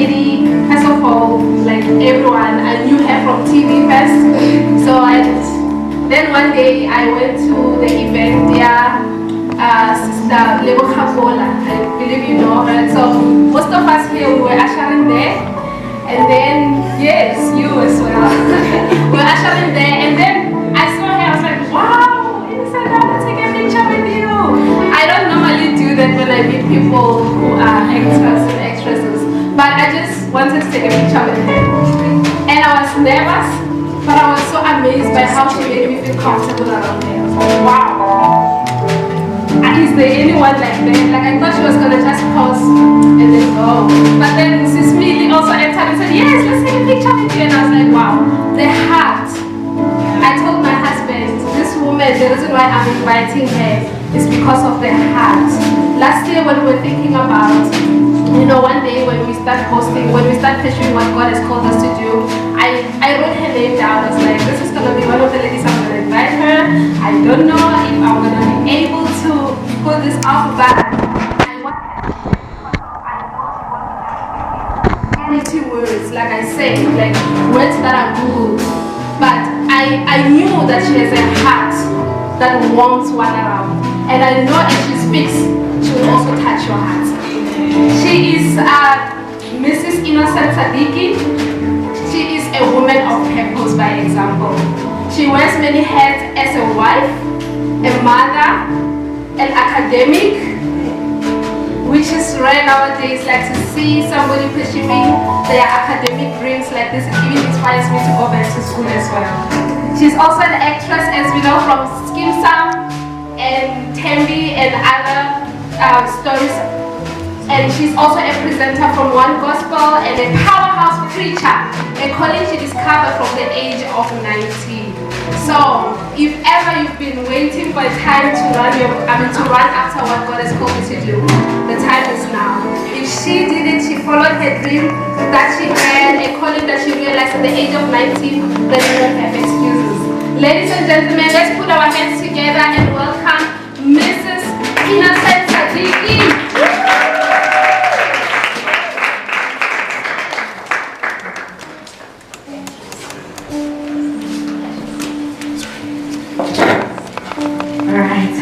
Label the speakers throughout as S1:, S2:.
S1: lady, first of all, like everyone, I knew her from TV first. So then one day I went to the event there. Sister Kabola, I believe you know her. So most of us here we were ushering there, and then yes, you as well. We were ushering there, and then I saw her. I was like, wow, Innocent, I want to take a picture with you. I don't normally do that when I meet people who are actors and actresses, but I just wanted to take a picture with her, and I was nervous, but I was so amazed by how she made me feel comfortable around her. I was like, wow. Is there anyone like that? Like I thought she was gonna just pause and then go. But then Sis Millie also entered and said, yes, let's take a picture with you. And I was like, wow, the heart. I told my husband, this woman, the reason why I'm inviting her is because of the heart. Last year when we were thinking about, one day when we start hosting, when we start pursuing what God has called us to do, I wrote her name down. I was like, this is gonna be one of the ladies I'm gonna invite her. I don't know if I'm gonna be able to put this off, but I want quality words, like I said, like words that are good. But I knew that she has a heart that warms one around, and I know if she speaks, she will also touch your heart. She is Ps Innocent Sadiki. She is a woman of purpose by example. She wears many hats as a wife, a mother, an academic, which is rare nowadays. Like to see somebody pursuing their academic dreams like this, it even inspires me to go back to school as well. She's also an actress, as we know, from Skeem Saam and Thembi and other stories. And she's also a presenter from OneGospel and a powerhouse preacher, a calling she discovered from the age of 19. So, if ever you've been waiting for a time to run after what God has called you to do, the time is now. If she did it, she followed her dream that she had, a calling that she realized at the age of 19, then you don't have excuses. Ladies and gentlemen, let's put our hands together and welcome Ps Innocent Sadiki.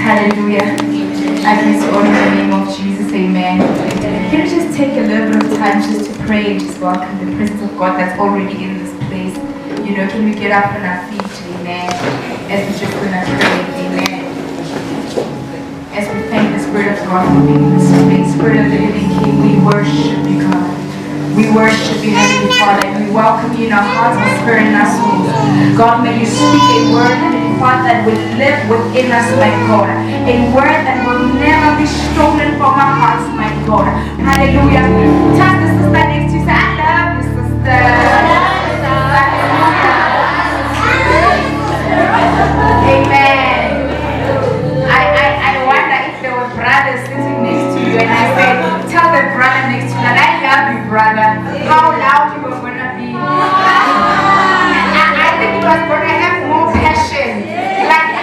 S2: Hallelujah. I praise you all in the name of Jesus. Amen. Can you just take a little bit of time just to pray and just welcome the presence of God that's already in this place? Can we get up on our feet? Amen. As we're just going to pray. Amen. As we thank the Spirit of God for being in this place. Spirit of the living King, we worship you, God. We worship you, Heavenly Father, and we welcome you in our hearts, our spirit, and our souls. God, may you speak a word, Heavenly Father, that will live within us, my God. A word that will never be stolen from our hearts, my God. Hallelujah. Touch the sister next to you. Say, I love you, sister. Amen. I wonder if there were brothers sitting next to you, and I said, tell the brother next to you that I love you, brother. How loud you were going to be. I think it was going to have more passion. Like,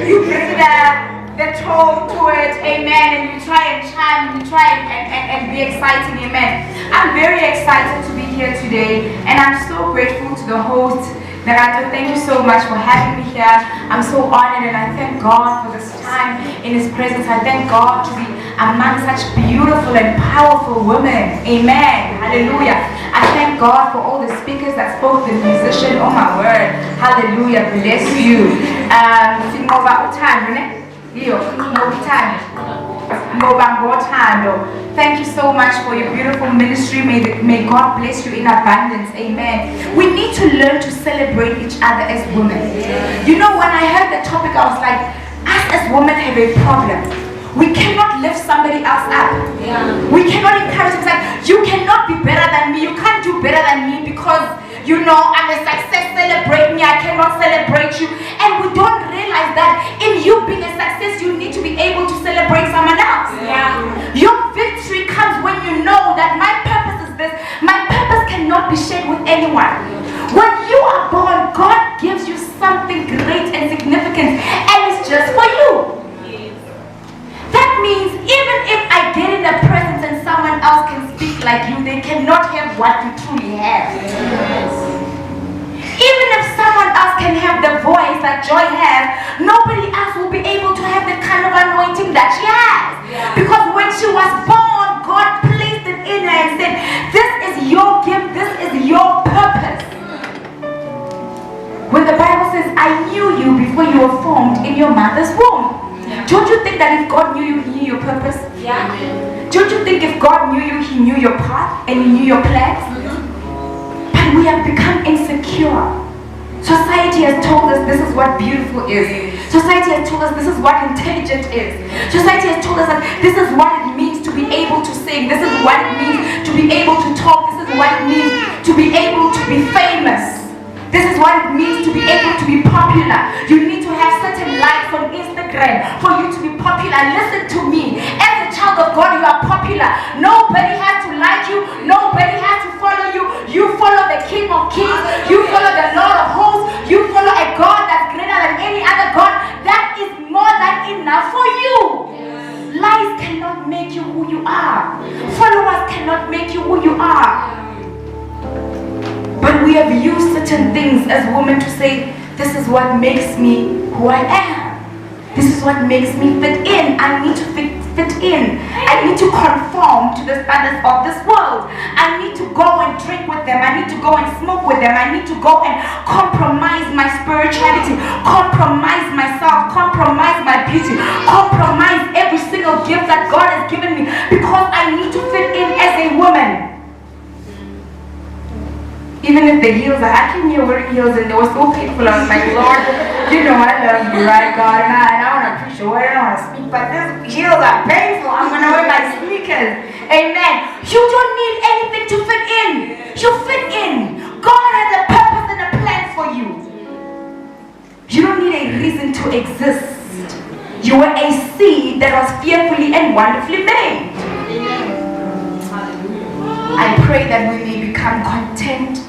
S2: you bring the tone to it, amen, and you try and chime, you try and be exciting, amen. I'm very excited to be here today, and I'm so grateful to the host. Midrand, thank you so much for having me here. I'm so honored, and I thank God for this time in His presence. I thank God to be among such beautiful and powerful women. Amen. Hallelujah. I thank God for all the speakers that spoke, the musician. Oh my word. Hallelujah. Bless you. Thank you so much for your beautiful ministry. May God bless you in abundance. Amen. We need to learn to celebrate each other as women. When I heard the topic, I was like, us as women have a problem. We cannot lift somebody else up. We cannot encourage them. It's like, you cannot be better than me. You can't do better than me because I'm a success. Celebrate me. I cannot celebrate you. And we don't realize that in you being a success, you need to be able to celebrate someone else. Your victory comes when you know that my purpose is this. My purpose cannot be shared with anyone. When you are born, God gives you something great and significant, and it's just for you. That means even if I get in the presence and someone else can speak like you, they cannot have what you truly have.
S1: Yes.
S2: Even if someone else can have the voice that Joy has, nobody else will be able to have the kind of anointing that she has.
S1: Yeah.
S2: Because when she was born, God placed it in her and said, this is your gift, this is your purpose. When the Bible says, I knew you before you were formed in your mother's womb. Yeah. Don't you think that if God knew you, He knew your purpose?
S1: Yeah.
S2: Don't you think if God knew you, He knew your path and He knew your plans? But we have become insecure. Society has told us this is what beautiful is. Society has told us this is what intelligent is. Society has told us that this is what it means to be able to sing. This is what it means to be able to talk. This is what it means to be able to be famous. This is what it means to be able to be popular. You need to have certain likes on Instagram for you to be popular. Listen to me. As a child of God, you are popular. Nobody has to like you. Nobody has to follow you. You follow the King of Kings. You follow the Lord of Hosts. You follow a God that's greater than any other God. That is more than enough for you. Yes. Lies cannot make you who you are. Followers cannot make you who you are. But we have used certain things as women to say, this is what makes me who I am. This is what makes me fit in. I need to fit in. I need to conform to the standards of this world. I need to go and drink with them. I need to go and smoke with them. I need to go and compromise my spirituality, compromise myself, compromise my beauty, compromise every single gift that God has given me because I need to fit in as a woman. Even if the heels, I came here wearing heels and they were so painful. I was like, Lord, you know I love you, right, God? And I want to preach your word, I don't want to speak, but these heels are painful. I'm going to wear my sneakers. Amen. You don't need anything to fit in. You fit in. God has a purpose and a plan for you. You don't need a reason to exist. You were a seed that was fearfully and wonderfully made. I pray that we may become content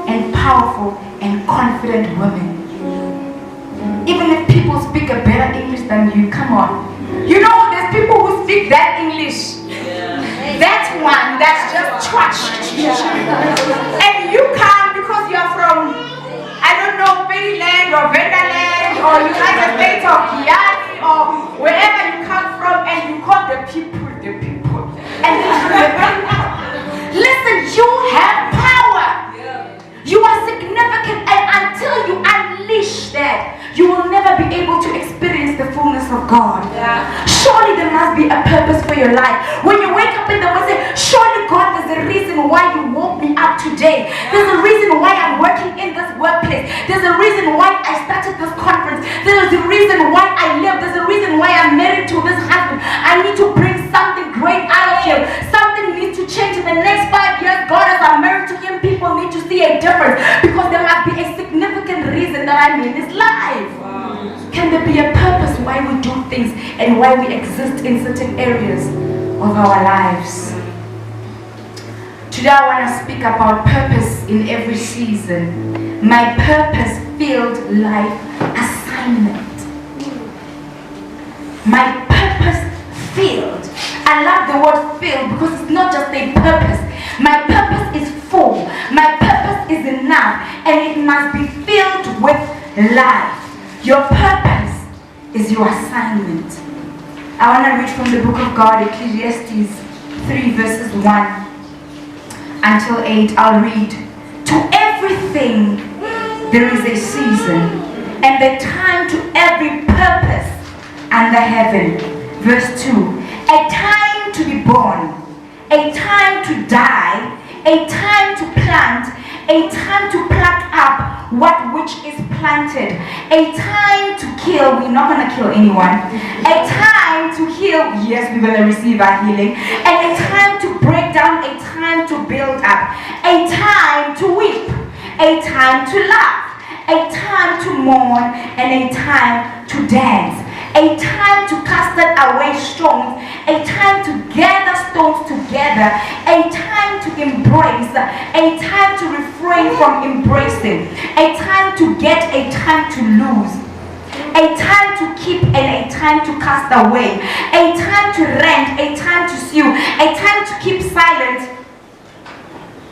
S2: and powerful and confident women. Even if people speak a better English than you, come on. You know, there's people who speak that English. That one that's just trashed. And you come because you're from, I don't know, Maryland or Vendaland or United States or Kiali or wherever you come from and you call the people. And listen, you have power. You are significant, and until you unleash that, you will never be able to experience the fullness of God. Surely there must be a purpose for your life. When you wake up in the morning, surely God, there's a reason why you woke me up today. There's a reason why I'm working in this workplace. There's a reason why I started this conference. There's a reason why I live. There's a reason why I'm married to this husband. I need to bring something great out of him. Something needs to change in the next 5 years. God, as I'm married to him, people need to see a difference because there must be a significant reason that I'm in his life. Can there be a purpose why we do things and why we exist in certain areas of our lives? Today I want to speak about purpose in every season. My purpose-filled life assignment. My purpose-filled. I love the word filled because it's not just a purpose. My purpose is full. My purpose is enough. And it must be filled with life. Your purpose is your assignment. I want to read from the book of God, Ecclesiastes 3 verses 1 until 8. I'll read. To everything there is a season and the time to every purpose under heaven. Verse 2. A time to be born, a time to die, a time to plant, a time to pluck up what which is planted, a time to kill. We're not going to kill anyone. A time to heal. Yes, we're going to receive our healing. And a time to break down, a time to build up, a time to weep, a time to laugh, a time to mourn, and a time to dance. A time to cast away stones, a time to gather stones together, a time to embrace, a time to refrain from embracing, a time to get, a time to lose, a time to keep and a time to cast away, a time to rent, a time to sue, a time to keep silent,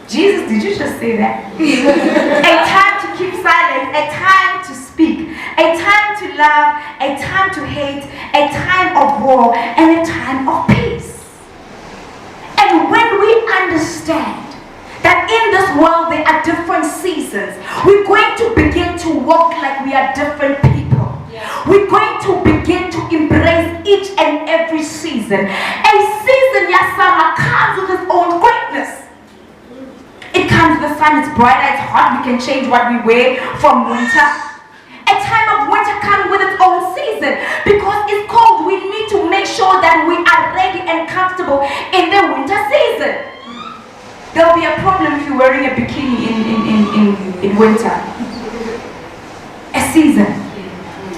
S2: Jesus, did you just say that? A time to keep silent, a time to speak, a time to love, a time to hate, a time of war, and a time of peace. And when we understand that in this world there are different seasons, we're going to begin to walk like we are different people. We're going to begin to embrace each and every season. A season, Yasama, comes with its own greatness. It comes with the sun, it's brighter, it's hot, we can change what we wear from winter. A time of winter comes with its own season because it's cold. We need to make sure that we are ready and comfortable in the winter season. There'll be a problem if you're wearing a bikini in winter. A season.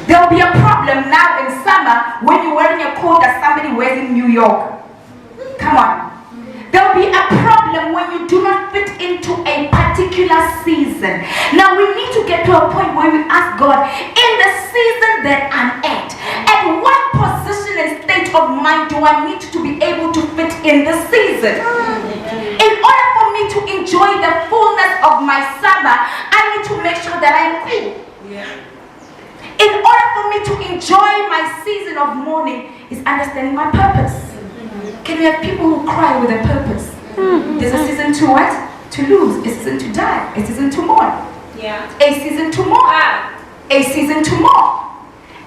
S2: There'll be a problem now in summer when you're wearing a coat that somebody wears in New York. Come on. There'll be a problem when you do not fit into a particular season. Now we need to get to a point where we ask God, in the season that I'm at what position and state of mind do I need to be able to fit in the season? In order for me to enjoy the fullness of my summer, I need to make sure that I'm cool. In order for me to enjoy my season of mourning is understanding my purpose. Can we have people who cry with a purpose? There's a season to what? To lose. A season to die. A season to mourn. A season to mourn. A season to mourn.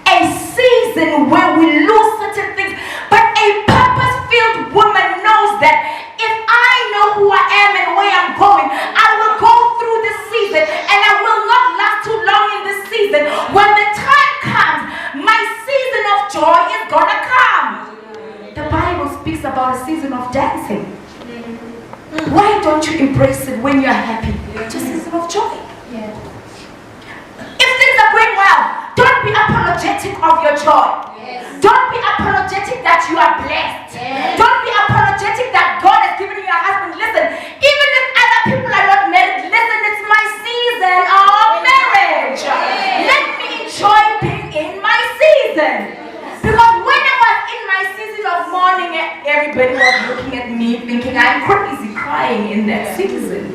S2: A season where we lose certain things. But a purpose-filled woman knows that if I know who I am and where I'm going, I will go through this season and I will not last too long in this season. When the time comes, my season of joy is gonna come. The Bible speaks about a season of dancing. Why don't you embrace it when you're happy? It's a season of joy. If things are going well, don't be apologetic of your joy. Don't be apologetic that you are blessed. Don't be apologetic that God has given you a husband. Listen, even if other people are not married, listen, it's my season of marriage. Let me enjoy being in my season. Because when I was in my season of mourning, everybody was looking at me thinking I'm crazy crying in that season.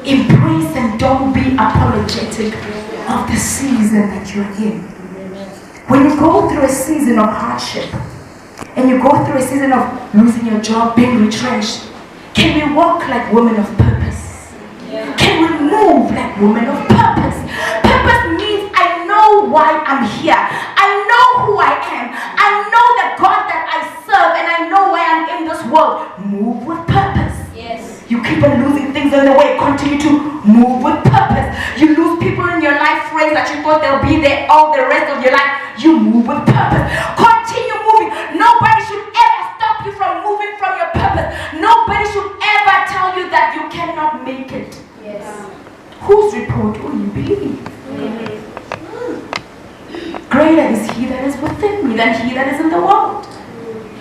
S2: Embrace and don't be apologetic of the season that you're in. When you go through a season of hardship and you go through a season of losing your job, being retrenched, can we walk like women of purpose? Can we move like women of purpose? Purpose means I know why I'm here. I know who I am. I know the God that I serve and I know why I'm in this world. Move with purpose. You keep on losing things on the way. Continue to move with purpose. You lose people in your life, friends that you thought they'll be there all the rest of your life. You move with purpose. Continue moving. Nobody should ever stop you from moving from your purpose. Nobody should ever tell you that you cannot make it. Whose report will you believe? Greater is he that is within me than he that is in the world.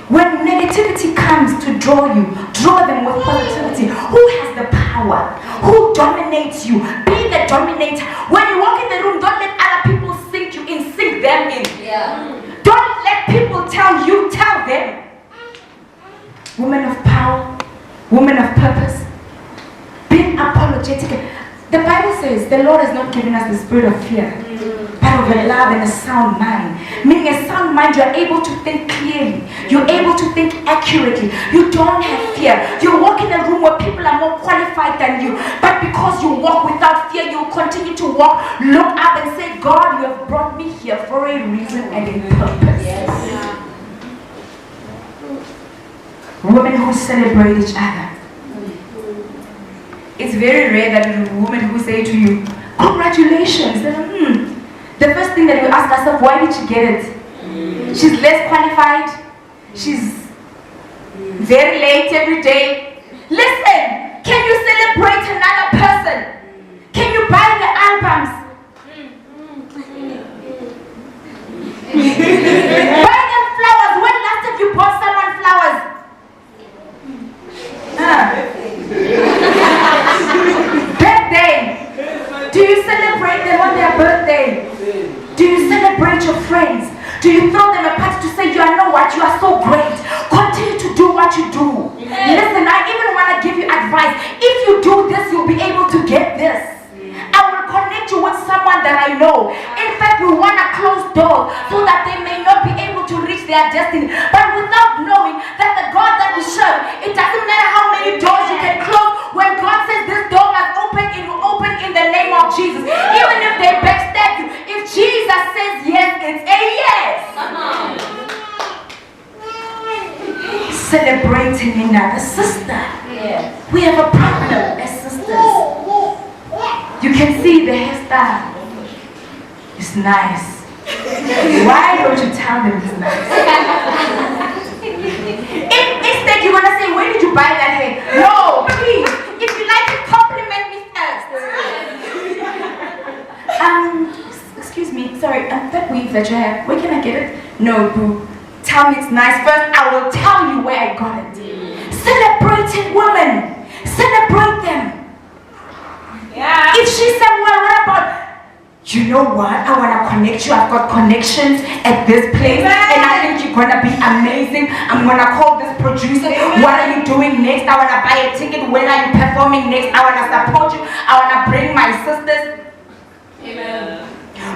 S2: When negativity comes to draw you, draw them with positivity. Who has the power? Who dominates you? Be the dominator. When you walk in the room, don't let other people sink you in, sink them in. Don't let people tell you, tell them. Women of power, women of purpose, being apologetic. The Bible says the Lord has not given us the spirit of fear, but of a love and a sound mind. Meaning a sound mind, you are able to think clearly. You're able to think accurately. You don't have fear. You walk in a room where people are more qualified than you. But because you walk without fear, you continue to walk, look up and say, God, you have brought me here for a reason and a purpose. Women who celebrate each other. It's very rare that a woman who say to you, congratulations. The first thing that we ask ourselves, why did she get it? She's less qualified. She's very late every day. Listen, can you celebrate another person? Can you buy the albums? Buy them flowers. When last have you bought someone flowers? Birthday. Do you celebrate them on their birthday? Do you celebrate your friends? Do you throw them a party to say, you know what, you are so great. Continue to do what you do. Listen, I even want to give you advice. if you do this, you'll be able to get this. I will connect you with someone that I know. In fact, we want to close doors so that they may not be able to reach their destiny. But without knowing that the God that we serve, it doesn't matter how many doors you can close. When God says this door must open, it will open in the name of Jesus. Even if they backstab you, if Jesus says yes, it's a yes. Celebrating another sister. We have a problem as sisters. You can see the hairstyle. It's nice. Why don't you tell them it's nice? Instead, you're gonna say, where did you buy that hair? No, please. If you like it, compliment me first. Excuse me. Sorry, that weave that you have. Where can I get it? No, boo. Tell me it's nice first. I will tell you where I got it. Celebrating women. Celebrate them. Yeah. If she said, well, what about, you know what? I want to connect you. I've got connections at this place. Amen. And I think you're going to be amazing. I'm going to call this producer. Amen. What are you doing next? I want to buy a ticket. When are you performing next? I want to support you. I want to bring my sisters. Amen.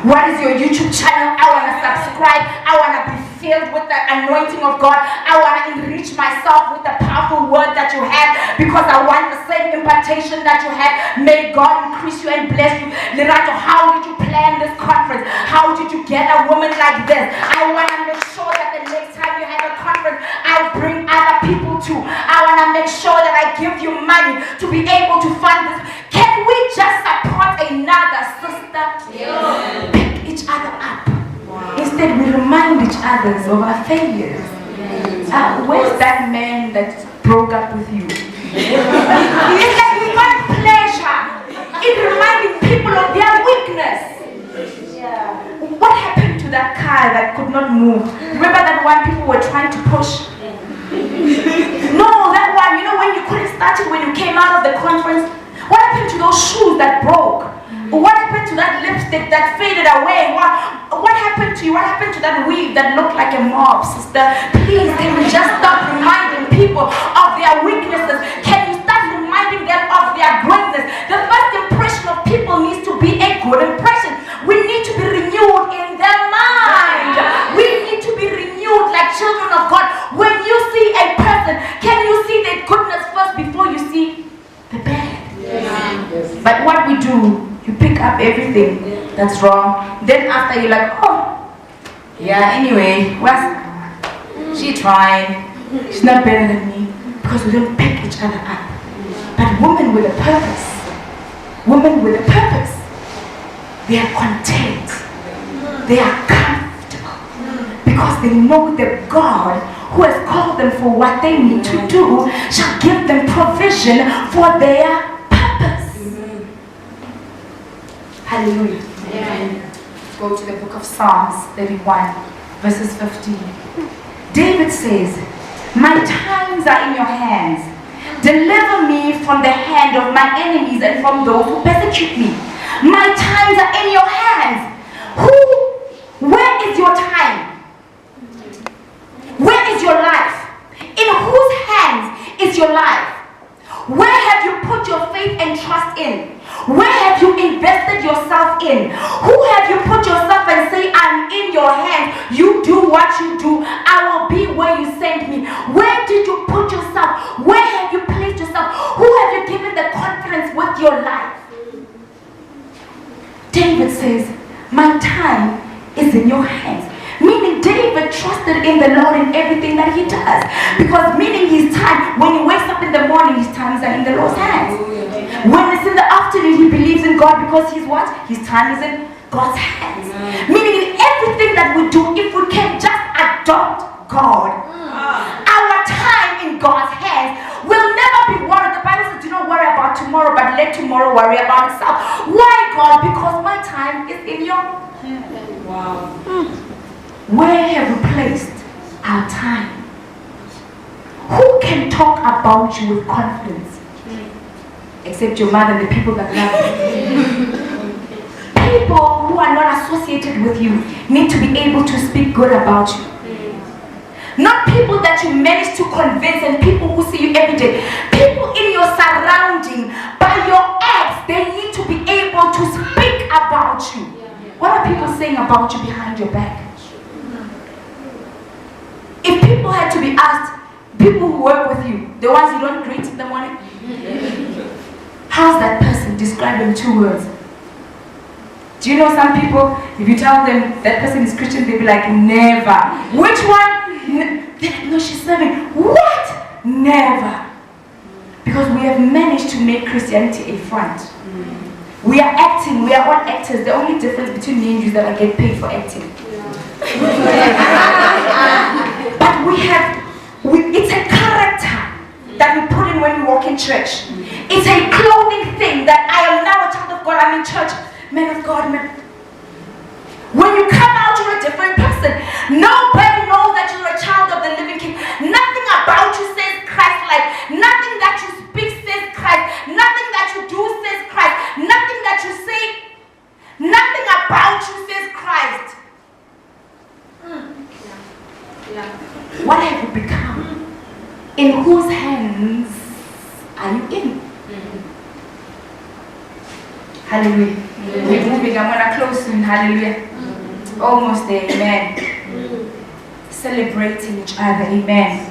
S2: What is your YouTube channel? I want to subscribe. I want to be filled with the anointing of God. I want to enrich myself with the powerful word that you have, because I want the same impartation that you have. May God increase you and bless you. Lerato, how did you plan this conference? How did you get a woman like this? I want to make sure that the next time you have a conference, I bring other people too. I want to make sure that I give you money to be able to fund this. Can we just support another sister? Yeah. Pick each other up. Wow. Instead, we remind each other of our failures. Where's that man that broke up with you? It's like we find pleasure in reminding people of their weakness. Yeah. What happened to that car that could not move? Remember that one people were trying to push? No, that one, you know, when you couldn't start it when you came out of the conference? What happened to those shoes that broke? What happened to that lipstick that faded away? What happened to you? What happened to that weave that looked like a mob, sister? Please, can we just stop reminding people of their weaknesses? Can you start reminding them of their greatness? The first impression of people needs to be a good impression. We need to be renewed in their mind. We need to be renewed like children of God. When you see a person, can you see their goodness first before you see the bad? Yes. But what we do, you pick up everything that's wrong. Then after you're like, oh, yeah, anyway, she trying. She's not better than me. Because we don't pick each other up. But women with a purpose, they are content. They are comfortable. Because they know that God, who has called them for what they need to do, shall give them provision for their purpose. Hallelujah. Amen. Go to the book of Psalms 31, verses 15. David says, my times are in your hands. Deliver me from the hand of my enemies and from those who persecute me. My times are in your hands. Where is your time? Where is your life? In whose hands is your life? Where have you put your faith and trust in? Where have you invested yourself in? Who have you put yourself and say, I'm in your hands. You do what you do. I will be where you send me. Where did you put yourself? Where have you placed yourself? Who have you given the confidence with your life? David says, my time is in your hands. Meaning David trusted in the Lord in everything that he does. Because meaning his time, when he wakes up in the morning, his times are in the Lord's hands. When it's in the afternoon, he believes in God because his what? His time is in God's hands. Meaning in everything that we do, if we can just adopt God, our time in God's hands will never be worried. The Bible says, do not worry about tomorrow, but let tomorrow worry about itself. Why, God? Because my time is in your hands. Wow. Where have we placed our time? Who can talk about you with confidence? Except your mother and the people that love you. People who are not associated with you need to be able to speak good about you. Not people that you manage to convince and people who see you every day. People in your surrounding, by your acts, they need to be able to speak about you. What are people saying about you behind your back? If people had to be asked, people who work with you, the ones you don't greet in the morning, how's that person? Describe in 2 words. Do you know some people, if you tell them that person is Christian, they'll be like, never. Which one? They're like, no, she's serving. What? Never. Because we have managed to make Christianity a front. We are acting, we are all actors. The only difference between me and you is that I get paid for acting. But it's a character that we put in when we walk in church. It's a clothing thing that I am now a child of God, I'm in church. Man of God, man. When you come out, you're a different person. Nobody knows that you're a child of the living King. Nothing about you says Christ-like. Nothing that you speak says Christ. Nothing that you do says Christ. Nothing that you say, nothing about you says Christ. What have you become? In whose hands are you in? Hallelujah. We're moving. I'm going to close soon. Hallelujah. Almost there. Amen. Celebrating each other. Amen.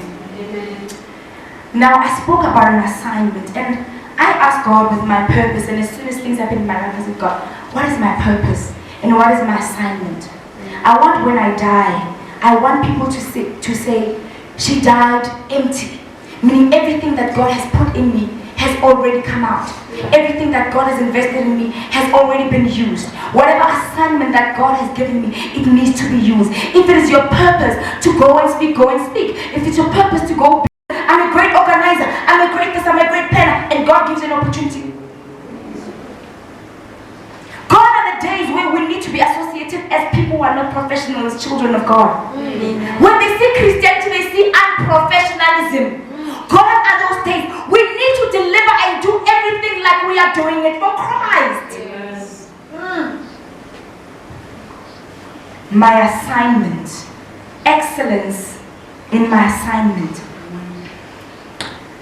S2: Now, I spoke about an assignment, and I asked God with my purpose, and as soon as things happen in my life, I said, God, what is my purpose? And what is my assignment? I want when I die, I want people to say, she died empty. Meaning everything that God has put in me has already come out. Everything that God has invested in me has already been used. Whatever assignment that God has given me, it needs to be used. If it is your purpose to go and speak, go and speak. If it's your purpose to go, I'm a great organizer, I'm a great this, I'm a great planner, and God gives you an opportunity. Gone are the days where we need to be associated as people who are not professionals, children of God. When they see Christianity, they see unprofessionalism. Gone are those days. We need to deliver and do everything like we are doing it for Christ. Yes. My assignment. Excellence in my assignment.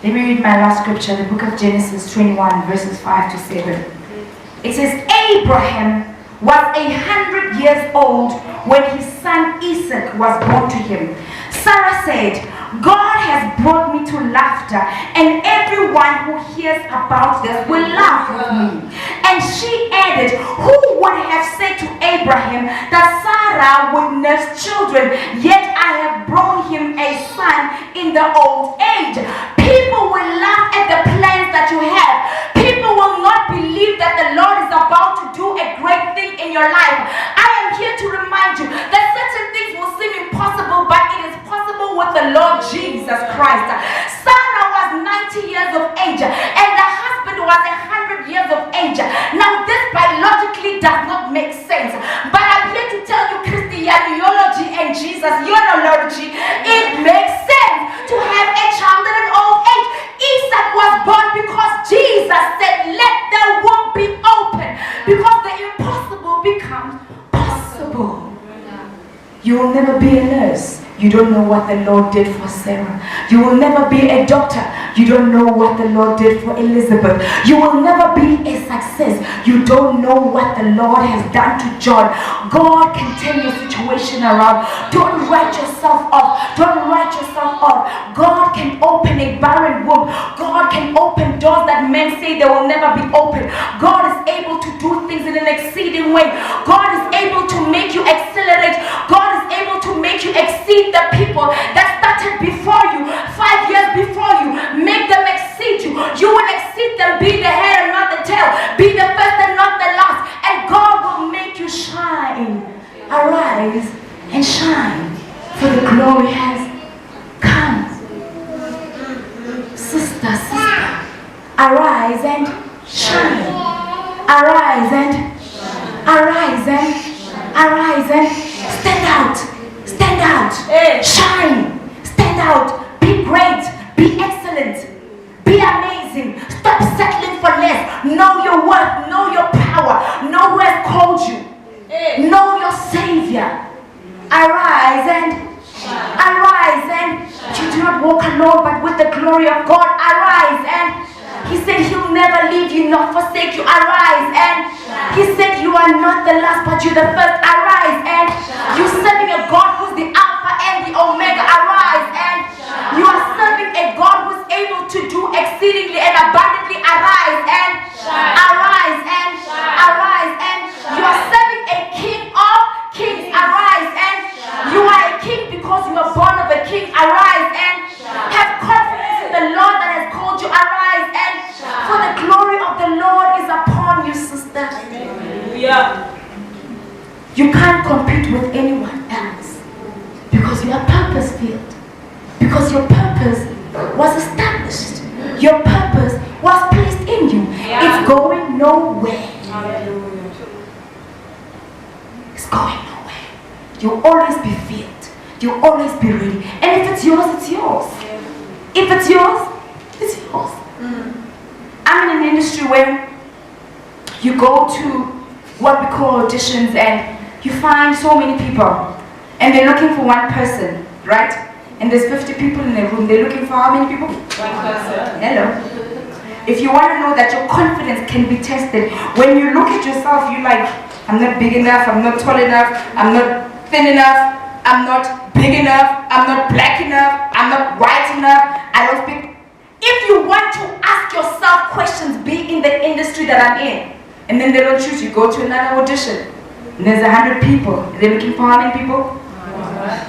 S2: Let me read my last scripture, the book of Genesis 21, verses 5 to 7. It says, Abraham was 100 years old when his son Isaac was born to him. Sarah said, God has brought me to laughter, and everyone who hears about this will laugh with me. And she added, who would have said to Abraham that Sarah would nurse children, yet I have brought him a son in the old age. People will laugh at the plans that you have. People will not believe that the Lord is about to do a great thing in your life. I am here to remind you that certain things will seem impossible, but it is possible with the Lord Jesus Christ. Sarah was 90 years of age and the husband was 100 years of age. Now this biologically does not make sense, but I'm here to tell you Christianity and Jesus, eunology, it makes sense to have a child at an old age. Isaac was born because Jesus said, let the womb be open, because the impossible becomes possible. You will never be a nurse. You don't know what the Lord did for Sarah. You will never be a doctor. You don't know what the Lord did for Elizabeth. You will never be a success. You don't know what the Lord has done to John. God can turn your situation around. Don't write yourself off. Don't write yourself off. God can open a barren womb. God can open doors that men say they will never be open. God is able to do things in an exceeding way. God is able to make you accelerate. God is able to make you exceed the people that started before you, 5 years before you. Make them exceed you. You will exceed them. Be the head and not the tail. Be the first and not the last. And God will make you shine. Arise and shine, for the glory has come. Sister, arise and shine. Arise and arise and arise and stand out. Stand out. Shine. Stand out. Be great. Be excellent. Be amazing. Stop settling for less. Know your worth. Know your power. Know who has called you. Know your Savior. Arise and not walk alone, but with the glory of God. Arise. And he said he'll never leave you nor forsake you. Arise. And he said you are not the last, but you're the first. Arise. And you're serving a God who's the Alpha and the Omega. Arise. And you are serving a God who's able to do exceedingly and abundantly. Arise. And arise. And arise. And you are serving a King of Kings. Arise. And you are a king because you are born of a king. Arise and have confidence in the Lord that has called you. Arise and for the glory of the Lord is upon you, sister.
S3: Yeah.
S2: You can't compete with anyone else because you are purpose-filled. Because your purpose was established. Your purpose was placed in you.
S3: Yeah.
S2: It's going nowhere.
S3: Hallelujah.
S2: It's going nowhere. You'll always be filled. You'll always be ready. And if it's yours, it's yours. If it's yours, it's yours. I'm in an industry where you go to what we call auditions and you find so many people and they're looking for one person, right? And there's 50 people in the room. They're looking for how many people?
S3: One person.
S2: Hello. If you want to know that your confidence can be tested, when you look at yourself, you're like, I'm not big enough, I'm not tall enough, I'm not thin enough, I'm not big enough, I'm not black enough, I'm not white enough, I don't speak. If you want to ask yourself questions, be in the industry that I'm in, and then they don't choose you, go to another audition. And there's 100 people. They're looking for how many people?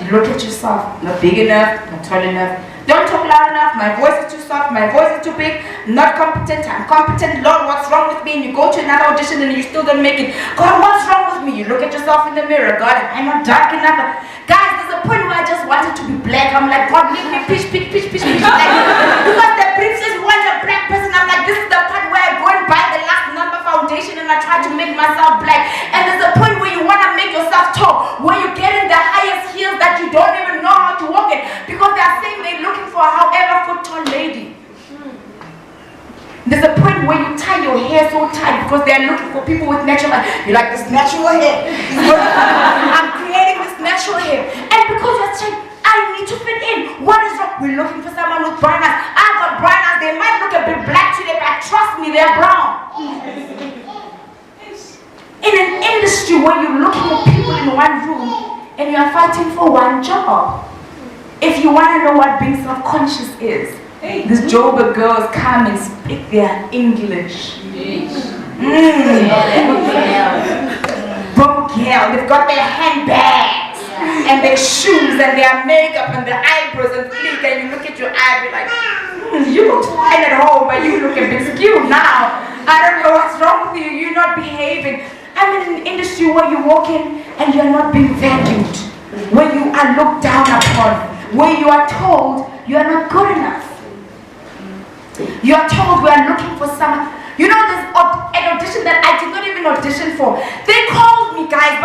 S2: You look at yourself, not big enough, not tall enough. Don't talk loud enough, my voice is too soft, my voice is too big, not competent, I'm competent, Lord, what's wrong with me? And you go to another audition and you still don't make it. God, what's wrong with me? You look at yourself in the mirror, God, am I not dark enough? Guys, there's a point where I just wanted to be black. I'm like, God, make me pitch. Like, because the brief says we want a black person. I'm like, this is the part where I go and buy the last number foundation and I try to make myself black. And there's a point where you want to make yourself tall, where you get in the highest heels that you don't even know how to walk in. Because they are saying they're looking for a however foot tall lady. There's a point where you tie your hair so tight because they're looking for people with natural hair. You like this natural hair. I'm creating this natural hair. And because you're saying, I need to fit in. What is wrong? We're looking for someone with brown eyes. I've got brown eyes. They might look a bit black today, but trust me, they're brown. In an industry where you're looking at people in one room and you're fighting for one job. If you want to know what being self-conscious is, these Joburg girls come and speak their English. Girl, they've got their handbags and their shoes and their makeup and their eyebrows and fleek, and you look at your eye and be like, you look fine at home, but you look a bit skewed now. I don't know what's wrong with you. You're not behaving. I'm in an industry where you walk in and you're not being valued, where you are looked down upon, where you are told you are not good enough. You are told we are looking for someone. You know, there's an audition that I did not even audition for. They called me, guys,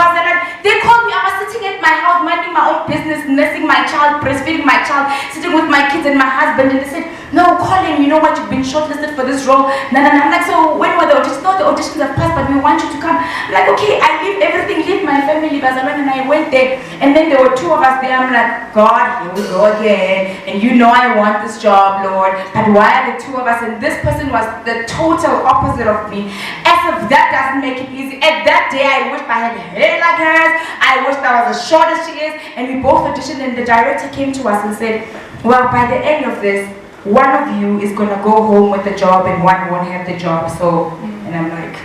S2: they called me. I was sitting at my house, minding my own business, nursing my child, breastfeeding my child, sitting with my kids and my husband, and they said, no, Colin, you know what, you've been shortlisted for this role. No. I'm like, so when were the auditions? No, the auditions have passed, but we want you to come. I'm like, okay, I leave everything, leave my family, leave Azalwan, and I went there. And then there were two of us there. I'm like, God, here we go again. And you know I want this job, Lord. But why are the two of us? And this person was the total opposite of me. As if that doesn't make it easy. At that day, I wished I had hair like hers. I wished I was as short as she is. And we both auditioned, and the director came to us and said, well, by the end of this, one of you is going to go home with the job and one won't have the job. So, and I'm like,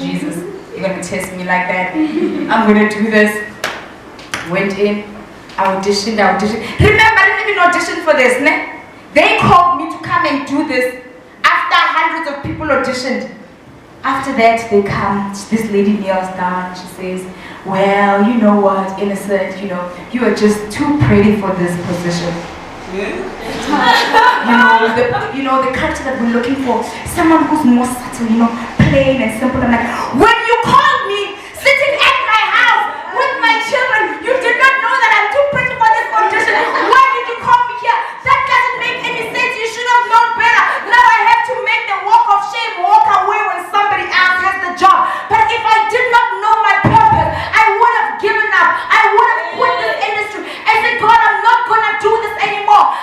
S2: Jesus, you're going to test me like that? I'm going to do this. Went in, I auditioned. Remember, I didn't even audition for this, ne? They called me to come and do this after hundreds of people auditioned. After that, they come, this lady kneels down, she says, well, you know what, Innocent, you know, you are just too pretty for this position. You know, the character that we're looking for, someone who's more subtle, you know, plain and simple. I'm like, when you called me, sitting at my house with my children, you did not know that I'm too pretty for this audition. Why did you call me here? That doesn't make any sense. You should have known better. Now I have to make the walk of shame, walk away when somebody else has the job. But if I did not know my purpose, I would have given up. I would have quit this industry and said, God, I'm not going to do this anymore.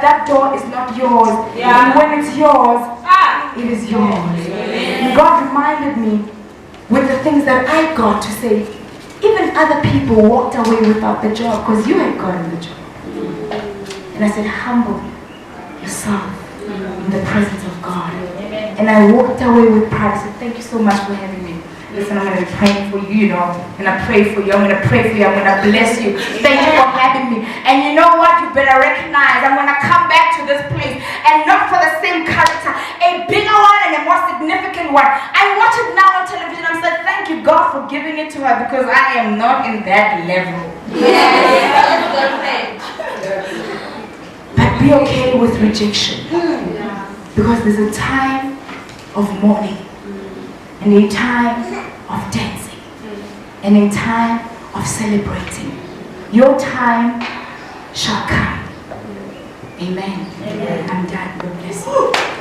S2: that that door is not yours. And when it's yours, it is yours. And God reminded me with the things that I got to say, even other people walked away without the job because you had gotten the job. And I said, humble yourself in the presence of God. And I walked away with pride. I said, thank you so much for having me. Listen, I'm going to be praying for you, you know. I'm going to pray for you. I'm going to pray for you. I'm going to bless you. Thank you for having me. And you know what? You better recognize I'm going to come back to this place. And not for the same character. A bigger one and a more significant one. I watch it now on television. I'm saying, thank you, God, for giving it to her because I am not in that level. But be okay with rejection. Because there's a time of mourning. And a time of dancing. And a time of celebrating. Your time shall come. Amen. I'm done. God bless you.